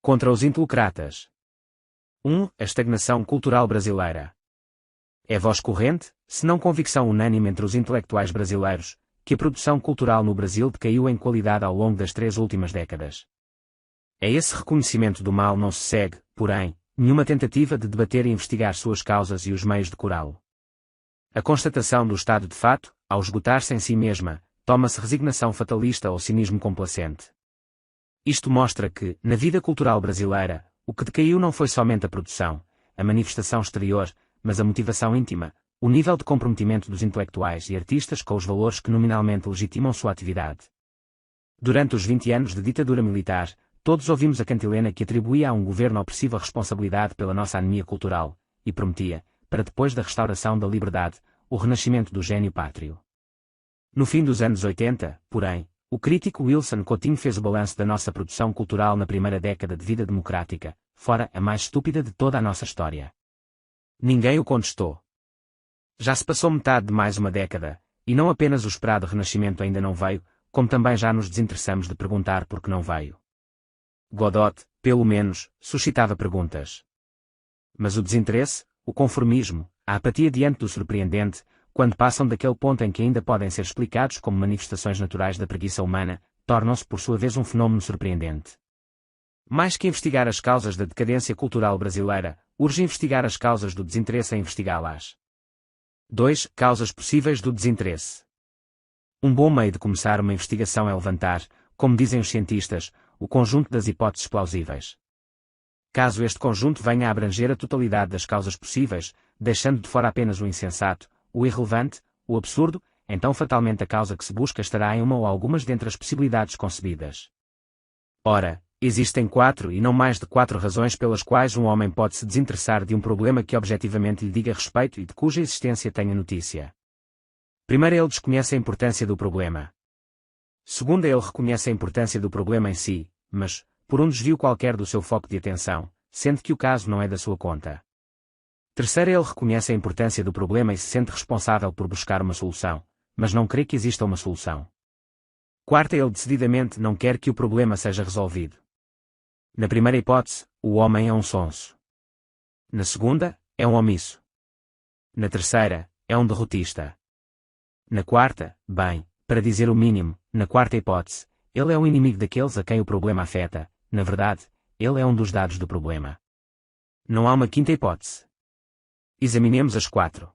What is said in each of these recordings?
Contra os intelecratas. 1. A estagnação cultural brasileira. É voz corrente, se não convicção unânime entre os intelectuais brasileiros, que a produção cultural no Brasil decaiu em qualidade ao longo das 3 últimas décadas. A esse reconhecimento do mal não se segue, porém, nenhuma tentativa de debater e investigar suas causas e os meios de curá-lo. A constatação do estado de fato, ao esgotar-se em si mesma, toma-se resignação fatalista ou cinismo complacente. Isto mostra que, na vida cultural brasileira, o que decaiu não foi somente a produção, a manifestação exterior, mas a motivação íntima, o nível de comprometimento dos intelectuais e artistas com os valores que nominalmente legitimam sua atividade. Durante os 20 anos de ditadura militar, todos ouvimos a cantilena que atribuía a um governo opressivo a responsabilidade pela nossa anemia cultural, e prometia, para depois da restauração da liberdade, o renascimento do gênio pátrio. No fim dos anos 80, porém, o crítico Wilson Coutinho fez o balanço da nossa produção cultural na primeira década de vida democrática, fora a mais estúpida de toda a nossa história. Ninguém o contestou. Já se passou metade de mais uma década, e não apenas o esperado renascimento ainda não veio, como também já nos desinteressamos de perguntar por que não veio. Godot, pelo menos, suscitava perguntas. Mas o desinteresse, o conformismo, a apatia diante do surpreendente, quando passam daquele ponto em que ainda podem ser explicados como manifestações naturais da preguiça humana, tornam-se por sua vez um fenômeno surpreendente. Mais que investigar as causas da decadência cultural brasileira, urge investigar as causas do desinteresse a investigá-las. 2. Causas possíveis do desinteresse. Um bom meio de começar uma investigação é levantar, como dizem os cientistas, o conjunto das hipóteses plausíveis. Caso este conjunto venha a abranger a totalidade das causas possíveis, deixando de fora apenas o insensato, o irrelevante, o absurdo, então fatalmente a causa que se busca estará em uma ou algumas dentre as possibilidades concebidas. Ora, existem 4 e não mais de 4 razões pelas quais um homem pode se desinteressar de um problema que objetivamente lhe diga respeito e de cuja existência tenha notícia. Primeiro, ele desconhece a importância do problema. Segundo, ele reconhece a importância do problema em si, mas, por um desvio qualquer do seu foco de atenção, sente que o caso não é da sua conta. Terceiro, ele reconhece a importância do problema e se sente responsável por buscar uma solução, mas não crê que exista uma solução. Quarta, ele decididamente não quer que o problema seja resolvido. Na primeira hipótese, o homem é um sonso. Na segunda, é um omisso. Na terceira, é um derrotista. Na quarta, bem, para dizer o mínimo, na quarta hipótese, ele é um inimigo daqueles a quem o problema afeta, na verdade, ele é um dos dados do problema. Não há uma quinta hipótese. Examinemos as 4.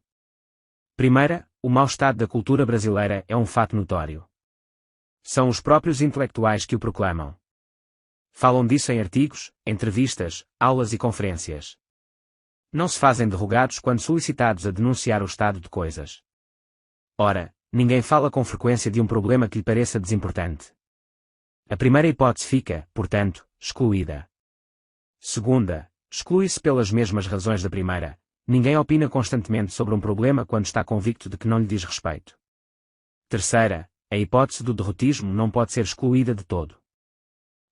Primeira, o mau estado da cultura brasileira é um fato notório. São os próprios intelectuais que o proclamam. Falam disso em artigos, entrevistas, aulas e conferências. Não se fazem de rogados quando solicitados a denunciar o estado de coisas. Ora, ninguém fala com frequência de um problema que lhe pareça desimportante. A primeira hipótese fica, portanto, excluída. Segunda, exclui-se pelas mesmas razões da primeira. Ninguém opina constantemente sobre um problema quando está convicto de que não lhe diz respeito. Terceira, a hipótese do derrotismo não pode ser excluída de todo.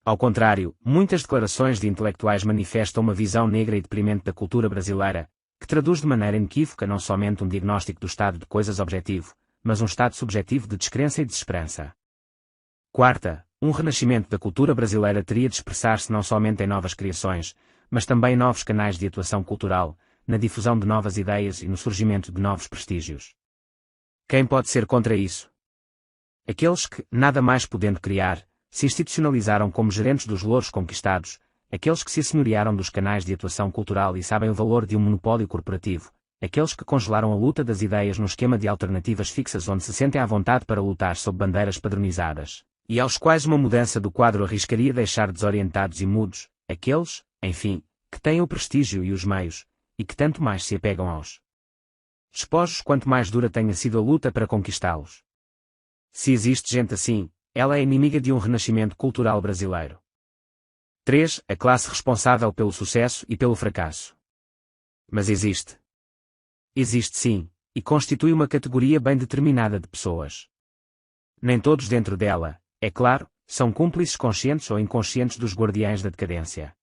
Ao contrário, muitas declarações de intelectuais manifestam uma visão negra e deprimente da cultura brasileira, que traduz de maneira inequívoca não somente um diagnóstico do estado de coisas objetivo, mas um estado subjetivo de descrença e desesperança. Quarta, um renascimento da cultura brasileira teria de expressar-se não somente em novas criações, mas também em novos canais de atuação cultural, na difusão de novas ideias e no surgimento de novos prestígios. Quem pode ser contra isso? Aqueles que, nada mais podendo criar, se institucionalizaram como gerentes dos louros conquistados, aqueles que se assenhorearam dos canais de atuação cultural e sabem o valor de um monopólio corporativo, aqueles que congelaram a luta das ideias no esquema de alternativas fixas onde se sentem à vontade para lutar sob bandeiras padronizadas, e aos quais uma mudança do quadro arriscaria deixar desorientados e mudos, aqueles, enfim, que têm o prestígio e os meios, e que tanto mais se apegam aos despojos quanto mais dura tenha sido a luta para conquistá-los. Se existe gente assim, ela é inimiga de um renascimento cultural brasileiro. 3. A classe responsável pelo sucesso e pelo fracasso. Mas existe. Existe sim, e constitui uma categoria bem determinada de pessoas. Nem todos dentro dela, é claro, são cúmplices conscientes ou inconscientes dos guardiães da decadência.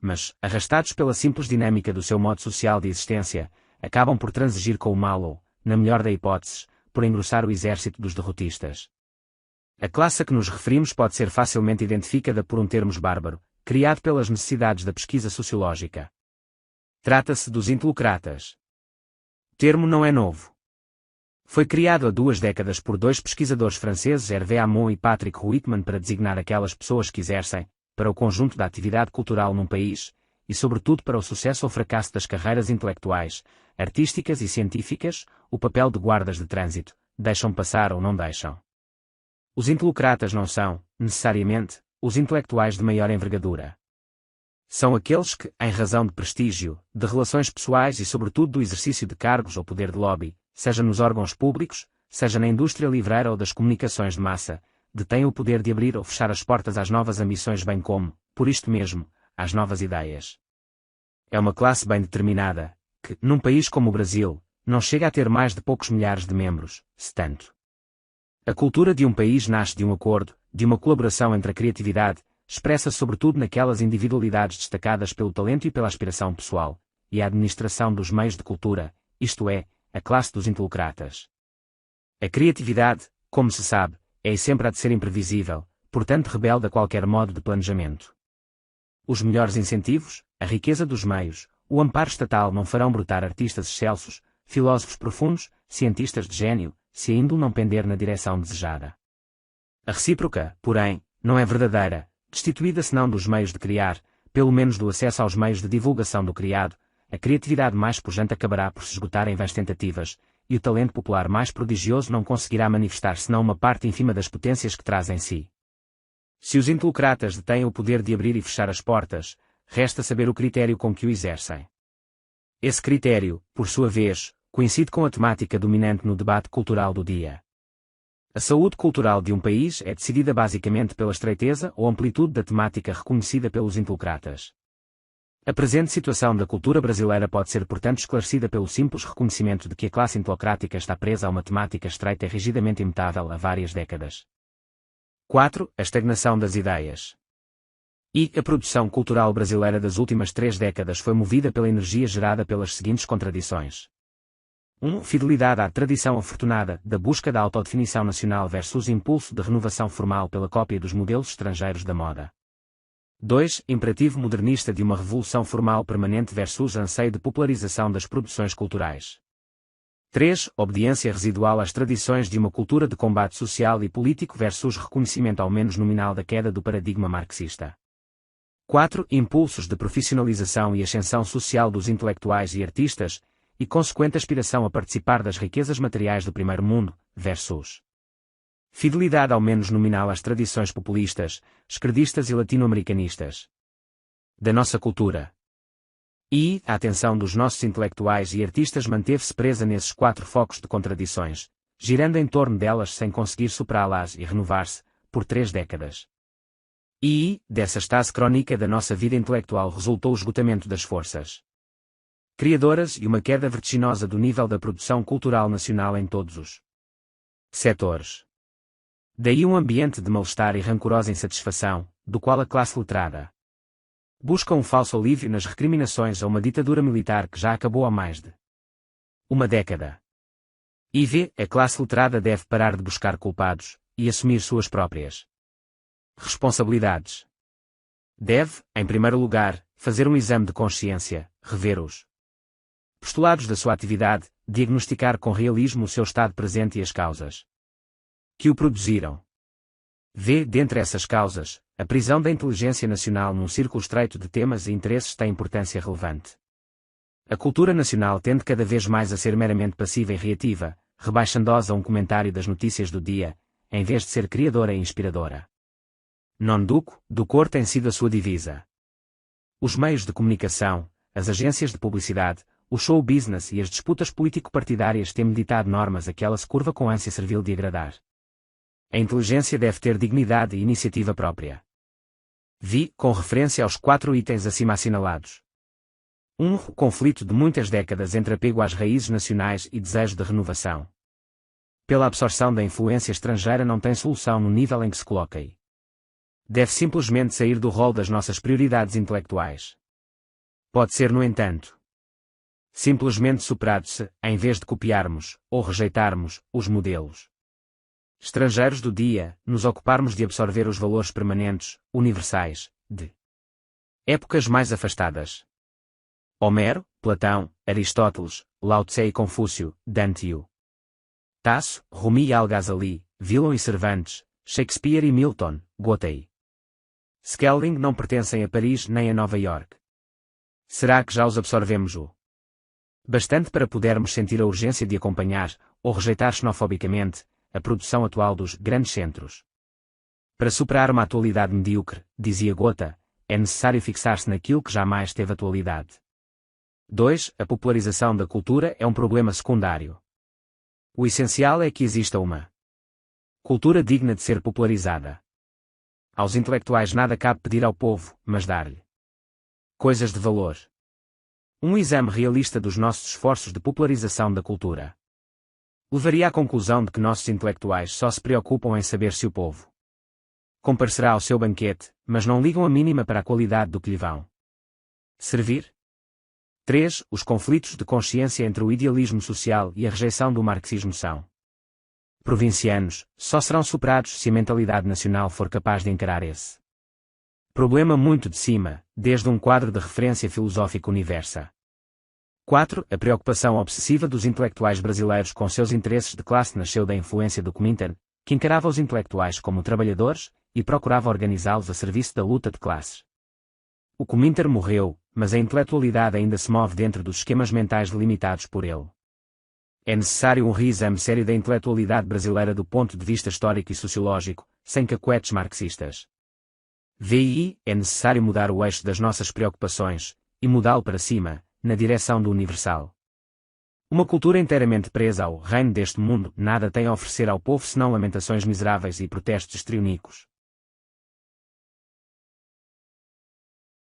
Mas, arrastados pela simples dinâmica do seu modo social de existência, acabam por transigir com o mal ou, na melhor das hipóteses, por engrossar o exército dos derrotistas. A classe a que nos referimos pode ser facilmente identificada por um termo bárbaro, criado pelas necessidades da pesquisa sociológica. Trata-se dos intelocratas. O termo não é novo. Foi criado há 2 décadas por 2 pesquisadores franceses, Hervé Hamon e Patrick Huitman, para designar aquelas pessoas que exercem, para o conjunto da atividade cultural num país, e sobretudo para o sucesso ou fracasso das carreiras intelectuais, artísticas e científicas, o papel de guardas de trânsito, deixam passar ou não deixam. Os intelocratas não são, necessariamente, os intelectuais de maior envergadura. São aqueles que, em razão de prestígio, de relações pessoais e sobretudo do exercício de cargos ou poder de lobby, seja nos órgãos públicos, seja na indústria livreira ou das comunicações de massa, detêm o poder de abrir ou fechar as portas às novas ambições, bem como, por isto mesmo, às novas ideias. É uma classe bem determinada, que, num país como o Brasil, não chega a ter mais de poucos milhares de membros, se tanto. A cultura de um país nasce de um acordo, de uma colaboração entre a criatividade, expressa sobretudo naquelas individualidades destacadas pelo talento e pela aspiração pessoal, e a administração dos meios de cultura, isto é, a classe dos intelocratas. A criatividade, como se sabe, é e sempre há de ser imprevisível, portanto rebelde a qualquer modo de planejamento. Os melhores incentivos, a riqueza dos meios, o amparo estatal não farão brotar artistas excelsos, filósofos profundos, cientistas de gênio, se a índole não pender na direção desejada. A recíproca, porém, não é verdadeira, destituída senão dos meios de criar, pelo menos do acesso aos meios de divulgação do criado, a criatividade mais pujante acabará por se esgotar em vãs tentativas, e o talento popular mais prodigioso não conseguirá manifestar senão uma parte ínfima das potências que traz em si. Se os intelocratas detêm o poder de abrir e fechar as portas, resta saber o critério com que o exercem. Esse critério, por sua vez, coincide com a temática dominante no debate cultural do dia. A saúde cultural de um país é decidida basicamente pela estreiteza ou amplitude da temática reconhecida pelos intelocratas. A presente situação da cultura brasileira pode ser, portanto, esclarecida pelo simples reconhecimento de que a classe intelocrática está presa a uma temática estreita e rigidamente imutável há várias décadas. 4. A estagnação das ideias. A produção cultural brasileira das últimas 3 décadas foi movida pela energia gerada pelas seguintes contradições. 1. Fidelidade à tradição afortunada da busca da autodefinição nacional versus impulso de renovação formal pela cópia dos modelos estrangeiros da moda. 2. Imperativo modernista de uma revolução formal permanente versus anseio de popularização das produções culturais. 3. Obediência residual às tradições de uma cultura de combate social e político versus reconhecimento ao menos nominal da queda do paradigma marxista. 4. Impulsos de profissionalização e ascensão social dos intelectuais e artistas, e consequente aspiração a participar das riquezas materiais do primeiro mundo, versus fidelidade ao menos nominal às tradições populistas, esquerdistas e latino-americanistas da nossa cultura. A atenção dos nossos intelectuais e artistas manteve-se presa nesses 4 focos de contradições, girando em torno delas sem conseguir superá-las e renovar-se, por 3 décadas. Dessa estase crónica da nossa vida intelectual resultou o esgotamento das forças criadoras e uma queda vertiginosa do nível da produção cultural nacional em todos os setores. Daí um ambiente de mal-estar e rancorosa insatisfação, do qual a classe letrada busca um falso alívio nas recriminações a uma ditadura militar que já acabou há mais de uma década. A classe letrada deve parar de buscar culpados, e assumir suas próprias responsabilidades. Deve, em primeiro lugar, fazer um exame de consciência, rever os postulados da sua atividade, diagnosticar com realismo o seu estado presente e as causas que o produziram. Dentre essas causas, a prisão da inteligência nacional num círculo estreito de temas e interesses tem importância relevante. A cultura nacional tende cada vez mais a ser meramente passiva e reativa, rebaixando-se a um comentário das notícias do dia, em vez de ser criadora e inspiradora. Non duco, do cor tem sido a sua divisa. Os meios de comunicação, as agências de publicidade, o show business e as disputas político-partidárias têm ditado normas a que ela se curva com ânsia servil de agradar. A inteligência deve ter dignidade e iniciativa própria. Com referência aos 4 itens acima assinalados. 1. O conflito de muitas décadas entre apego às raízes nacionais e desejo de renovação. Pela absorção da influência estrangeira não tem solução no nível em que se coloca aí. Deve simplesmente sair do rol das nossas prioridades intelectuais. Pode ser, no entanto, simplesmente superado se, em vez de copiarmos, ou rejeitarmos, os modelos estrangeiros do dia, nos ocuparmos de absorver os valores permanentes, universais, de Épocas mais afastadas. Homero, Platão, Aristóteles, Lao Tse e Confúcio, Dante e Tasso, Rumi e Al-Ghazali, Villon e Cervantes, Shakespeare e Milton, Goethe. Schelling não pertencem a Paris nem a Nova York. Será que já os absorvemos o bastante para podermos sentir a urgência de acompanhar, ou rejeitar xenofobicamente, a produção atual dos grandes centros? Para superar uma atualidade medíocre, dizia Goethe, é necessário fixar-se naquilo que jamais teve atualidade. 2. A popularização da cultura é um problema secundário. O essencial é que exista uma cultura digna de ser popularizada. Aos intelectuais nada cabe pedir ao povo, mas dar-lhe coisas de valor. Um exame realista dos nossos esforços de popularização da cultura levaria à conclusão de que nossos intelectuais só se preocupam em saber se o povo comparecerá ao seu banquete, mas não ligam a mínima para a qualidade do que lhe vão servir. 3. Os conflitos de consciência entre o idealismo social e a rejeição do marxismo são provincianos, só serão superados se a mentalidade nacional for capaz de encarar esse problema muito de cima, desde um quadro de referência filosófico universal. 4. A preocupação obsessiva dos intelectuais brasileiros com seus interesses de classe nasceu da influência do Comintern, que encarava os intelectuais como trabalhadores e procurava organizá-los a serviço da luta de classes. O Comintern morreu, mas a intelectualidade ainda se move dentro dos esquemas mentais delimitados por ele. É necessário um reexame sério da intelectualidade brasileira do ponto de vista histórico e sociológico, sem cacuetes marxistas. VI, é necessário mudar o eixo das nossas preocupações, e mudá-lo para cima, na direção do universal. Uma cultura inteiramente presa ao reino deste mundo nada tem a oferecer ao povo senão lamentações miseráveis e protestos histriônicos.